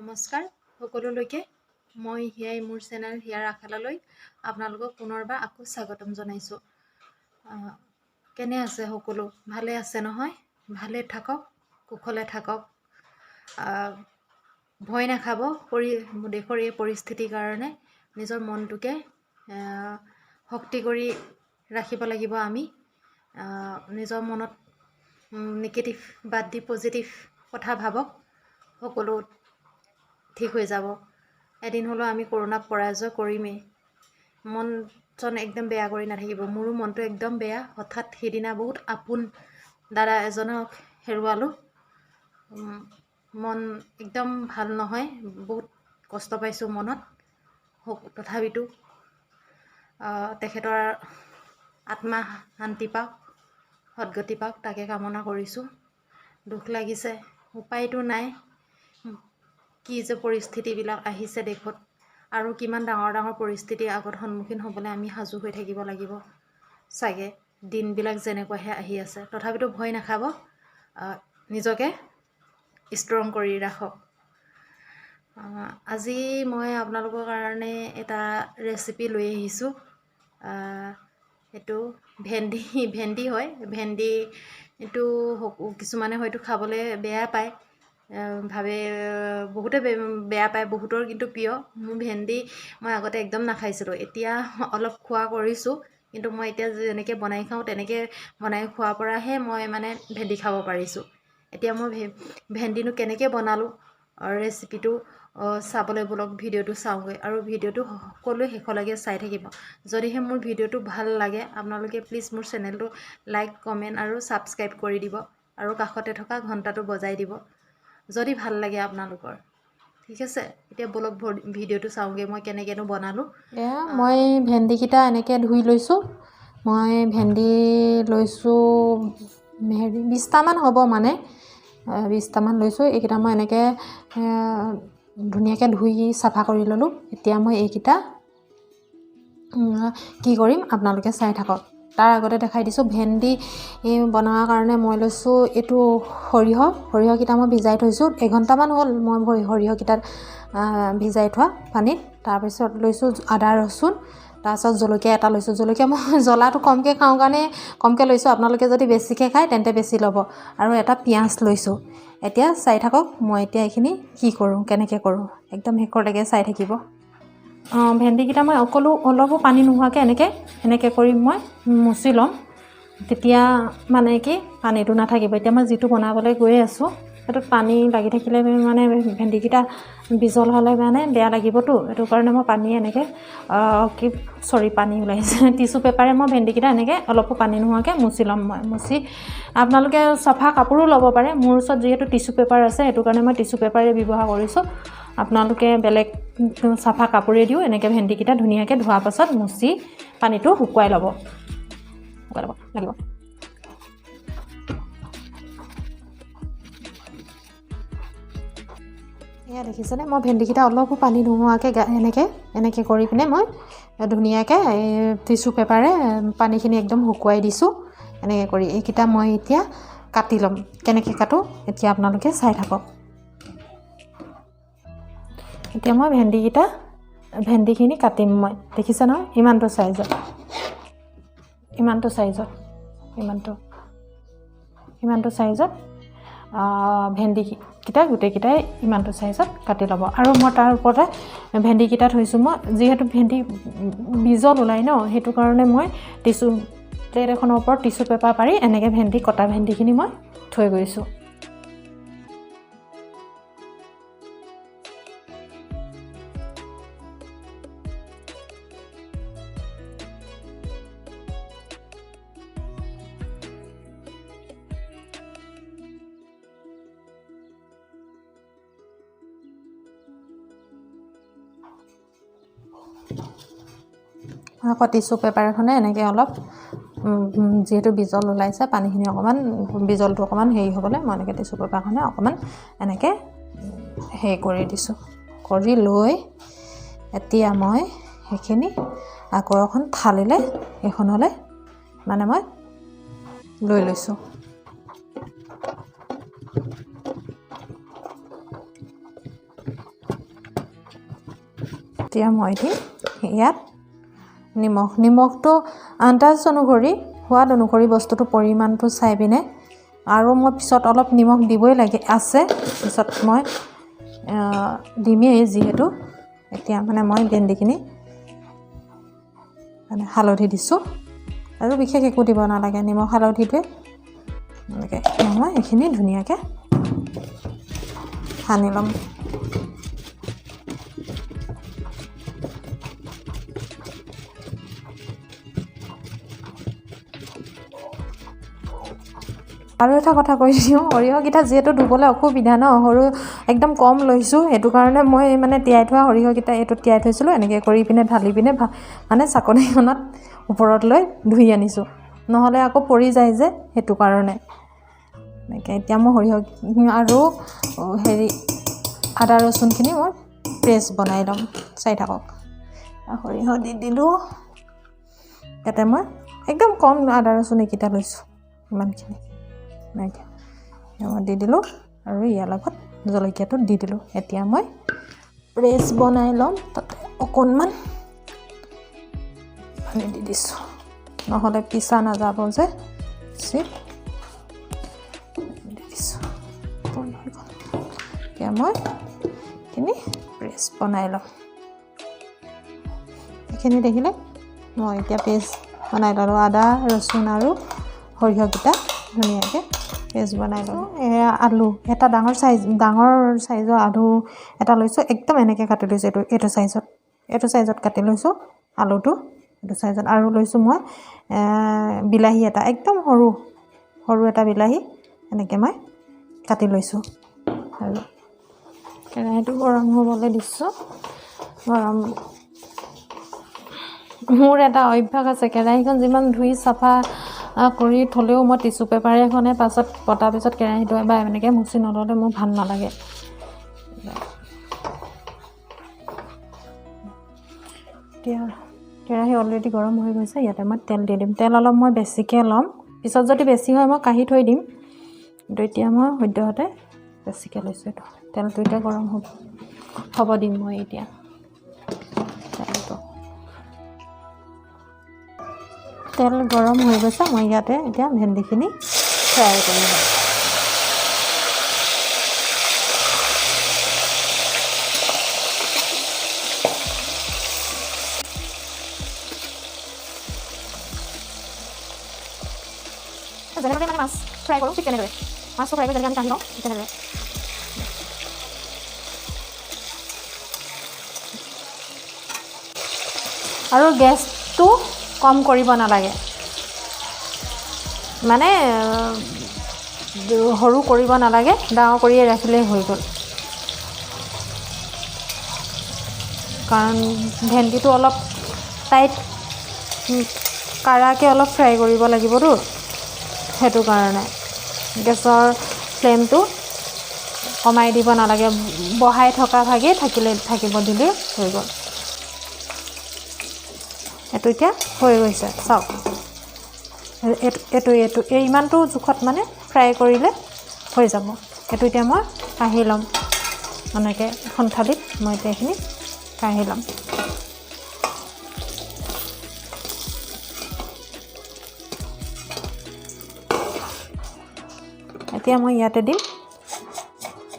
নমস্কাৰ সকলোলৈকে মই হিয়াই মোৰ চেনেল হিয়াৰ আখালালৈ আপোনালোকক পুনৰবাৰ আকৌ স্বাগতম জনাইছোঁ। কেনে আছে সকলো? ভালে আছে নহয়? ভালে থাকক, কুশলে থাকক। ভয় নাখাব। দেশৰ এই পৰিস্থিতিৰ কাৰণে নিজৰ মনটোকে শক্তি কৰি ৰাখিব লাগিব। আমি নিজৰ মনত নিগেটিভ বাদ দি পজিটিভ কথা ভাবক, সকলো ঠিক হৈ যাব। এদিন হ'লেও আমি কৰোণাক পৰাজয় কৰিমেই। মন চন একদম বেয়া কৰি নাথাকিব। মোৰো মনটো একদম বেয়া। হঠাৎ সেইদিনা বহুত আপোন দাদা এজনক হেৰুৱালোঁ। মন একদম ভাল নহয়, বহুত কষ্ট পাইছোঁ মনত। তথাপিতো তেখেতৰ আত্মা শান্তি পাওক, সদ্গতি পাওক, তাকে কামনা কৰিছোঁ। দুখ লাগিছে, উপায়তো নাই। কি যে পৰিস্থিতিবিলাক আহিছে দেশত, আৰু কিমান ডাঙৰ ডাঙৰ পৰিস্থিতি আগত সন্মুখীন হ'বলৈ আমি সাজু হৈ থাকিব লাগিব চাগে। দিনবিলাক যেনেকুৱাহে আহি আছে, তথাপিতো ভয় নাখাব। নিজকে ষ্ট্ৰং কৰি ৰাখক। আজি মই আপোনালোকৰ কাৰণে এটা ৰেচিপি লৈ আহিছোঁ। এইটো ভেন্দি হয়। ভেন্দি এইটো কিছুমানে হয়তো খাবলৈ বেয়া পায়, ভাবে বহুতে বেয়া পায়, বহুতৰ কিন্তু প্ৰিয়। মোৰ ভেন্দি মই আগতে একদম নাখাইছিলোঁ, এতিয়া অলপ খোৱা কৰিছোঁ। কিন্তু মই এতিয়া যেনেকৈ বনাই খাওঁ তেনেকৈ বনাই খোৱাৰ পৰাহে মই মানে ভেন্দি খাব পাৰিছোঁ। এতিয়া মই ভেন্দিনো কেনেকৈ বনালোঁ ৰেচিপিটো চাবলৈ বলক, ভিডিঅ'টো চাওঁগৈ। আৰু ভিডিঅ'টো সকলোৱে শেষলৈকে চাই থাকিব। যদিহে মোৰ ভিডিঅ'টো ভাল লাগে আপোনালোকে প্লিজ মোৰ চেনেলটো লাইক, কমেণ্ট আৰু ছাবস্ক্ৰাইব কৰি দিব, আৰু কাষতে থকা ঘণ্টাটো বজাই দিব যদি ভাল লাগে আপোনালোকৰ। ঠিক আছে, এতিয়া বলক ভিডিঅ'টো চাওঁগৈ মই কেনেকৈনো বনালোঁ। মই ভেন্দিকেইটা এনেকৈ ধুই লৈছোঁ। মই ভেন্দি লৈছোঁ 20টামান হ'ব, মানে 20টামান লৈছোঁ। এইকেইটা মই এনেকৈ ধুনীয়াকৈ ধুই চাফা কৰি ল'লোঁ। এতিয়া মই এইকেইটা কি কৰিম আপোনালোকে চাই থাকক। তাৰ আগতে দেখাই দিছোঁ, ভেন্দি বনোৱাৰ কাৰণে মই লৈছোঁ এইটো সৰিয়হকেইটা মই ভিজাই থৈছোঁ। 1 ঘণ্টামান হ'ল মই সৰিয়হকেইটাত ভিজাই থোৱা পানীত। তাৰপিছত লৈছোঁ আদা ৰচুন, তাৰপিছত জলকীয়া এটা লৈছোঁ। জলকীয়া মই জ্বলাটো কমকৈ খাওঁ কাৰণে কমকৈ লৈছোঁ। আপোনালোকে যদি বেছিকৈ খায় তেন্তে বেছি ল'ব। আৰু এটা পিঁয়াজ লৈছোঁ। এতিয়া চাই থাকক মই এতিয়া এইখিনি কি কৰোঁ, কেনেকৈ কৰোঁ, একদম শেষলৈকে চাই থাকিব। ভেন্দিকেইটা মই অলপো পানী নোহোৱাকৈ এনেকৈ কৰি মই মুচি ল'ম। তেতিয়া মানে কি পানীটো নাথাকিব। এতিয়া মই যিটো বনাবলৈ গৈ আছোঁ সেইটোত পানী লাগি থাকিলে মানে ভেন্দিকেইটা বিজল হ'লে মানে বেয়া লাগিবতো। সেইটো কাৰণে মই পানী এনেকৈ পানী ওলাইছে টিচু পেপাৰে মই ভেন্দিকেইটা এনেকৈ অলপো পানী নোহোৱাকৈ মুচি ল'ম। মুচি আপোনালোকে চাফা কাপোৰো ল'ব পাৰে। মোৰ ওচৰত যিহেতু টিচু পেপাৰ আছে সেইটো কাৰণে মই টিচু পেপাৰে ব্যৱহাৰ কৰিছোঁ। আপোনালোকে বেলেগ চাফা কাপোৰে দিও এনেকৈ ভেন্দিকেইটা ধুনীয়াকৈ ধোৱাৰ পাছত মুচি পানীটো শুকুৱাই ল'ব লাগিব। এয়া দেখিছেনে, মই ভেন্দিকেইটা অলপো পানী নোহোৱাকৈ এনেকৈ কৰি পিনে মই ধুনীয়াকৈ টিচু পেপাৰে পানীখিনি একদম শুকুৱাই দিছোঁ। এনেকৈ কৰি এইকেইটা মই এতিয়া কাটি ল'ম। কেনেকৈ কাটো এতিয়া আপোনালোকে চাই থাকক। এতিয়া মই ভেন্দিখিনি কাটিম। মই দেখিছে নহয়, ইমানটো চাইজত ভেন্দিকেইটা গোটেইকেইটাই ইমানটো চাইজত কাটি ল'ব। আৰু মই তাৰ ওপৰতে ভেন্দিকেইটা থৈছোঁ। মই যিহেতু ভেন্দি বিজল ওলাই ন, সেইটো কাৰণে মই প্লেট এখনৰ ওপৰত টিচু পেপাৰ পাৰি এনেকৈ কটা ভেন্দিখিনি মই থৈ গৈছোঁ। আকৌ টিচু পেপাৰ এখনে এনেকৈ অলপ যিহেতু বিজল ওলাইছে, পানীখিনি বিজলটো অকণমান হেৰি হ'বলৈ মই এনেকৈ টিচু পেপাৰখনে অকণমান এনেকৈ হেৰি কৰি দিছোঁ। কৰি লৈ এতিয়া মই সেইখিনি আকৌ এখন এখনলৈ মানে মই লৈ লৈছোঁ। এতিয়া মই দিম ইয়াত নিমখটো আন্দাজ অনুসৰি সোৱাদ অনুসৰি বস্তুটো পৰিমাণটো চাই পিনে আৰু মই পিছত অলপ নিমখ দিবই আছে পিছত মই দিমেই যিহেতু এতিয়া মানে মই ভেন্দিখিনি মানে হালধি দিছোঁ আৰু বিশেষ একো দিব নালাগে নিমখ হালধিটোৱে এনেকৈ মই এইখিনি ধুনীয়াকৈ সানি ল'ম আৰু এটা কথা কৈ দিওঁ সৰিয়হকেইটা যিহেতু ধুবলৈ অসুবিধা ন সৰু একদম কম লৈছোঁ সেইটো কাৰণে মই মানে তিয়াই থোৱা সৰিয়হকেইটা এইটোত তিয়াই থৈছিলোঁ এনেকৈ কৰি পিনে ঢালি পিনে মানে চাকনিখনত ওপৰত লৈ ধুই আনিছোঁ নহ'লে আকৌ পৰি যায় যে সেইটো কাৰণে এনেকৈ এতিয়া মই সৰিয়হ আৰু আদা ৰচুনখিনি মই পেষ্ট বনাই ল'ম চাই থাকক সৰিয়হ দি দিলোঁ ইয়াতে মই একদম কম আদা ৰচুন এইকেইটা লৈছোঁ ইমানখিনি এনেকৈ মই দি দিলোঁ আৰু ইয়াৰ লগত জলকীয়াটো দি দিলোঁ এতিয়া মই পেষ্ট বনাই ল'ম তাতে অকণমান পানী দি দিছোঁ নহ'লে পিছা নাযাব যে দি দিছোঁ এতিয়া মই এইখিনি পেষ্ট বনাই ল'ম এইখিনি দেখিলে মই এতিয়া পেষ্ট বনাই ল'লোঁ আদা ৰচুন আৰু সৰিয়হকেইটা ধুনীয়াকৈ পেষ্ট বনাই ল'লোঁ এয়া আলু এটা ডাঙৰ চাইজৰ আলু এটা লৈছোঁ একদম এনেকৈ কাটি লৈছোঁ এইটো চাইজত কাটি লৈছোঁ আলুটো এইটো চাইজত আৰু লৈছোঁ মই বিলাহী এটা একদম সৰু এটা বিলাহী এনেকৈ মই কাটি লৈছোঁ আৰু কেৰাহীটো গৰম হ'বলৈ দিছোঁ মোৰ এটা অভ্যাস আছে কেৰাহীখন যিমান ধুই চাফা কৰি থ'লেও মই টিচু পেপাৰ এখনে পাছত পতাৰ পিছত কেৰাহীটো এবাৰ এনেকৈ মুচি নল'লে মোৰ ভাল নালাগে এতিয়া কেৰাহী অলৰেডি গৰম হৈ গৈছে ইয়াতে মই তেল দি দিম তেল অলপ মই বেছিকৈ ল'ম পিছত যদি বেছি হয় মই কাঢ়ি থৈ দিম কিন্তু এতিয়া মই সদ্যহতে বেছিকৈ লৈছোঁ এইটো তেলটো এতিয়া গৰম হ'ব দিম মই এতিয়া তেল গৰম হৈ গৈছে মই ইয়াতে এতিয়া ভেন্দিখিনি ফ্ৰাই কৰি লওঁ যেনেদৰে মানে মাছ ফ্ৰাই কৰোঁ ঠিক তেনেদৰে মাছটো ফ্ৰাই কৰি যেনেকৈ আমি কাঢ়ি লওঁ ঠিক তেনেদৰে আৰু গেছটো কম কৰিব নালাগে মানে সৰু কৰিব নালাগে ডাঙৰ কৰিয়ে ৰাখিলেই হৈ গ'ল কাৰণ ভেন্দিটো অলপ টাইট কাঢ়াকৈ অলপ ফ্ৰাই কৰিব লাগিবতো সেইটো কাৰণে গেছৰ ফ্লেমটো কমাই দিব নালাগে বঢ়াই থকা ভাগেই থাকিব দিলেই হৈ গ'ল এইটো এতিয়া হৈ গৈছে চাওক এইটো ইমানটো জোখত মানে ফ্ৰাই কৰিলে হৈ যাব এইটো এতিয়া মই কাঢ়ি ল'ম এনেকৈ এখন থালিত মই এতিয়া এইখিনি কাঢ়ি ল'ম এতিয়া মই ইয়াতে দিম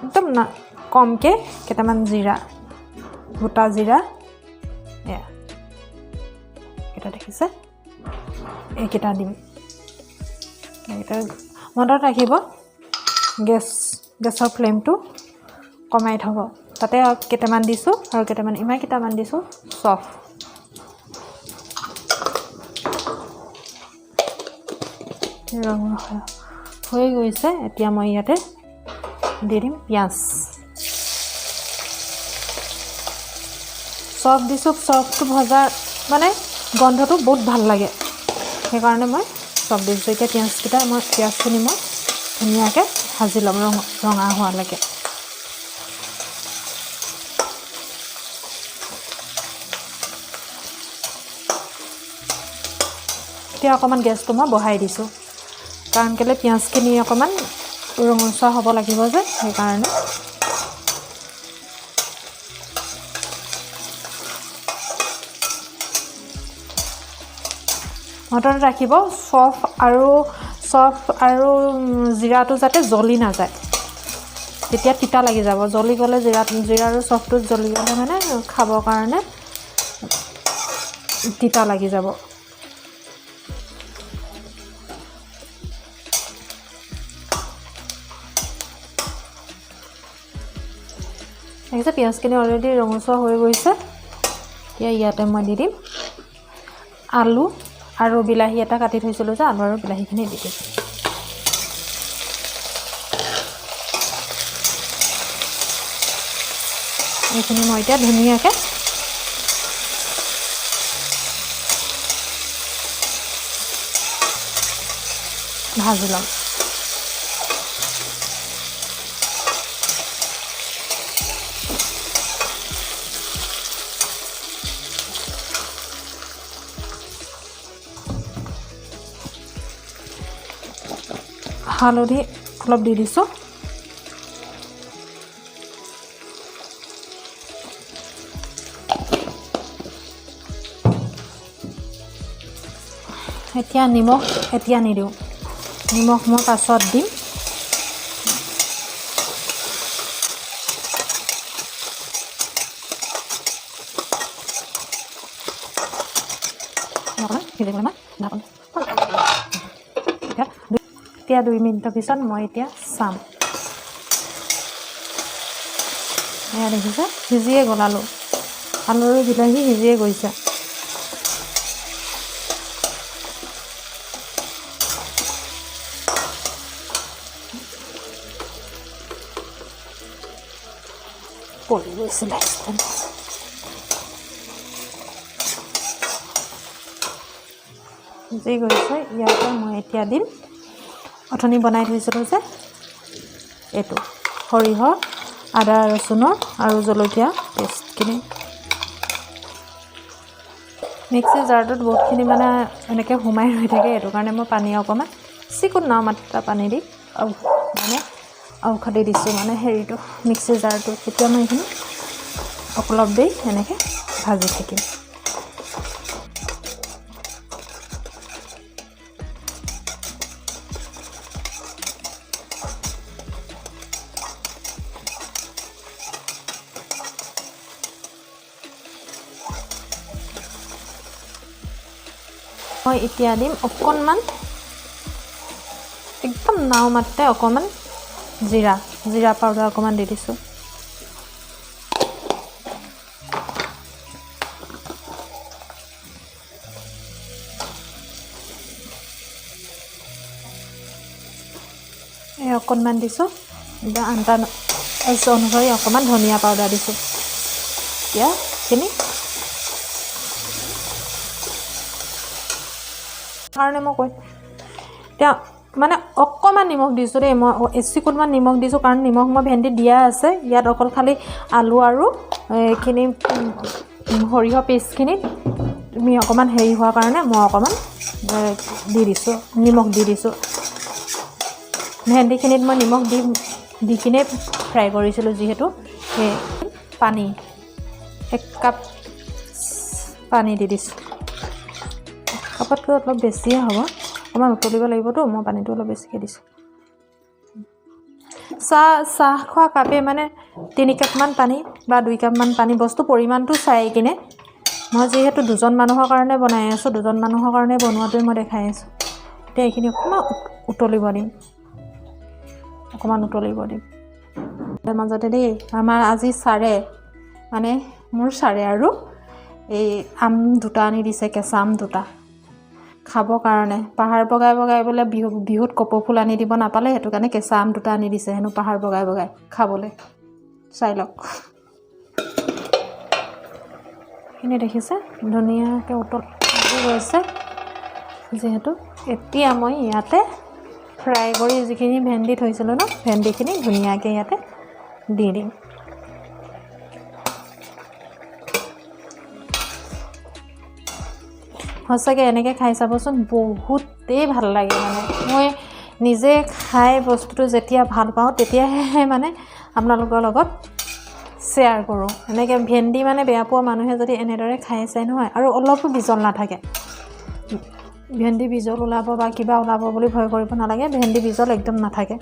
একদম কমকৈ কেইটামান জিৰা গোটা জিৰা এয়া এইকেইটা দেখিছে এইকেইটা দিম এইকেইটা মনত ৰাখিব গেছৰ ফ্লেমটো কমাই থ'ব তাতে কেইটামান দিছোঁ আৰু কেইটামান দিছোঁ চফ হৈ গৈছে এতিয়া মই ইয়াতে দি দিম পিঁয়াজ চফ দিছোঁ চফটো ভজা মানে গন্ধটো বহুত ভাল লাগে সেইকাৰণে মই চফ দিছোঁ এতিয়া পিঁয়াজখিনি মই ধুনীয়াকৈ ভাজি ল'ম ৰঙা হোৱালৈকে এতিয়া অকণমান গেছটো মই বঢ়াই দিছোঁ কাৰণ কেলৈ পিঁয়াজখিনি অকণমান ৰঙচুৱা হ'ব লাগিব যে সেইকাৰণে মটৰত ৰাখিব চফ আৰু জিৰাটো যাতে জ্বলি নাযায়, তেতিয়া তিতা লাগি যাব। জ্বলি গ'লে জিৰা আৰু চফটো জ্বলি গ'লে মানে খাবৰ কাৰণে তিতা লাগি যাব। দেখিছে পিঁয়াজখিনি অলৰেডি ৰঙচুৱা হৈ গৈছে। এতিয়া ইয়াতে মই দি দিম আলু আৰু বিলাহী এটা কাটি থৈছিলোঁ যে, আলু আৰু বিলাহীখিনি দি দিম। এইখিনি মই এতিয়া ধুনীয়াকৈ ভাজি ল'ম। হালধি অলপ দি দিছোঁ। এতিয়া নিমখ এতিয়া নিদিওঁ, নিমখ মই পাছত দিম। এতিয়া 2 মিনিটৰ পিছত মই এতিয়া চাম। এয়া দেখিছে সিজিয়ে গ'ল, আলু আৰু বিলাহী সিজিয়ে গৈছে। পৰি গৈছিলে সিজি গৈছে। ইয়াতে মই এতিয়া দিম অথনি বনাই থৈছিলোঁ যে এইটো সৰিয়হ, আদা ৰচুনৰ আৰু জলকীয়া পেষ্টখিনি। মিক্সি জাৰটোত বহুতখিনি মানে এনেকৈ সোমাই ৰৈ থাকে, সেইটো কাৰণে মই পানী অকণমান চিকুণ নাও মাত্ৰা পানী দি ঔষধি দিছোঁ মানে হেৰিটো মিক্সি জাৰটোত। তেতিয়া মই এইখিনি অলপ দেৰি এনেকৈ ভাজি থাকিম। মই এতিয়া দিম অকণমান, একদম নাও মাত্ৰে অকণমান জিৰা পাউডাৰ অকণমান দি দিছোঁ। এই অকণমান দিছোঁ। এতিয়া আন্তা অনুসৰি অকণমান ধনিয়া পাউডাৰ দিছোঁ। এতিয়া এইখিনি কাৰণে মই কৈ এতিয়া মানে অকণমান নিমখ দিছোঁ দেই, মই এচিকুটমান নিমখ দিছোঁ, কাৰণ নিমখ মই ভেন্দিত দিয়া আছে। ইয়াত অকল খালি আলু আৰু এইখিনি সৰিয়হ পেষ্টখিনি তুমি অকণমান হেৰি হোৱাৰ কাৰণে মই অকণমান দি দিছোঁ, নিমখ দি দিছোঁ। ভেন্দিখিনিত মই নিমখ দি কিনে ফ্ৰাই কৰিছিলোঁ যিহেতু। সেই পানী 1 কাপ পানী দি দিছোঁ। কাপতকৈ অলপ বেছিয়ে হ'ব, অকণমান উতলিব লাগিবতো, মই পানীটো অলপ বেছিকৈ দিছোঁ। চাহ খোৱা কাপে মানে 3 কাপমান পানী বা 2 কাপমান পানী, বস্তু পৰিমাণটো চাই কিনে। মই যিহেতু 2জন মানুহৰ কাৰণে বনাই আছোঁ, 2জন মানুহৰ কাৰণে বনোৱাটোৱে মই দেখাই আছোঁ। এতিয়া এইখিনি অকণমান উতলিব দিম, তাৰ মাজতে দেই আমাৰ আজি ছাৰে মানে মোৰ ছাৰে আৰু এই আম 2টা আনি দিছে, কেঁচা আম 2টা খাবৰ কাৰণে। পাহাৰ বগাই বোলে বিহুত কপৌফুল আনি দিব নাপালে, সেইটো কাৰণে কেঁচা আম 2টা আনি দিছে হেনো পাহাৰ বগাই খাবলৈ। চাই লওক, এইখিনি দেখিছে ধুনীয়াকৈ উতলি গৈছে যিহেতু। এতিয়া মই ইয়াতে ফ্ৰাই কৰি যিখিনি ভেন্দি থৈছিলোঁ ন, ভেন্দিখিনি ধুনীয়াকৈ ইয়াতে দি দিম। সঁচাকৈ এনেকৈ খাই চাবচোন, বহুতেই ভাল লাগে। মানে মই নিজে খাই বস্তুটো যেতিয়া ভাল পাওঁ, তেতিয়াহে মানে আপোনালোকৰ লগত শ্বেয়াৰ কৰোঁ। এনেকৈ ভেন্দি মানে বেয়া পোৱা মানুহে যদি এনেদৰে খাই চাই নহয়, আৰু অলপো বিজল নাথাকে, ভেন্দি বিজল ওলাব বা কিবা ওলাব বুলি ভয় কৰিব নালাগে। ভেন্দি বিজল একদম নাথাকে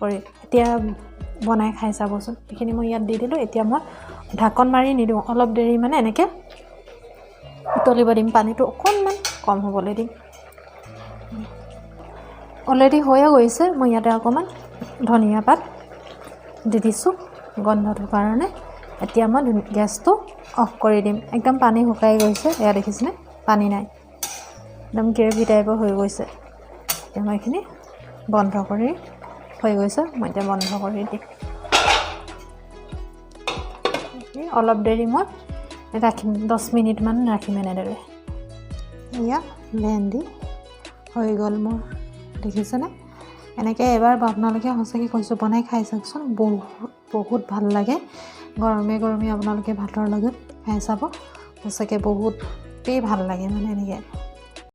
কৰি। এতিয়া বনাই খাই চাবচোন। এইখিনি মই ইয়াত দি দিলোঁ। এতিয়া মই ঢাকন মাৰি নিদিওঁ, অলপ দেৰি মানে এনেকৈ উতলিব দিম, পানীটো অকণমান কম হ'বলৈ দিম। অলৰেডি হৈয়ে গৈছে। মই ইয়াতে অকণমান ধনিয়া পাত দি দিছোঁ গন্ধটোৰ কাৰণে। এতিয়া মই গেছটো অফ কৰি দিম। একদম পানী শুকাই গৈছে, এয়া দেখিছেনে, পানী নাই, একদম গ্ৰেভি টাইপৰ হৈ গৈছে। এতিয়া মই এইখিনি বন্ধ কৰি হৈ গৈছে, মই এতিয়া বন্ধ কৰি দিম। অলপ দেৰি মই ৰাখিম, 10 মিনিটমান ৰাখিম এনেদৰে। এয়া ভেন্দি হৈ গ'ল মোৰ, দেখিছেনে? এনেকৈ এবাৰ আপোনালোকে সঁচাকৈ কৈছোঁ বনাই খাই চাওকচোন, বহুত ভাল লাগে। গৰমে গৰমে আপোনালোকে ভাতৰ লগত খাই চাব, সঁচাকৈ বহুতেই ভাল লাগে মানে এনেকৈ।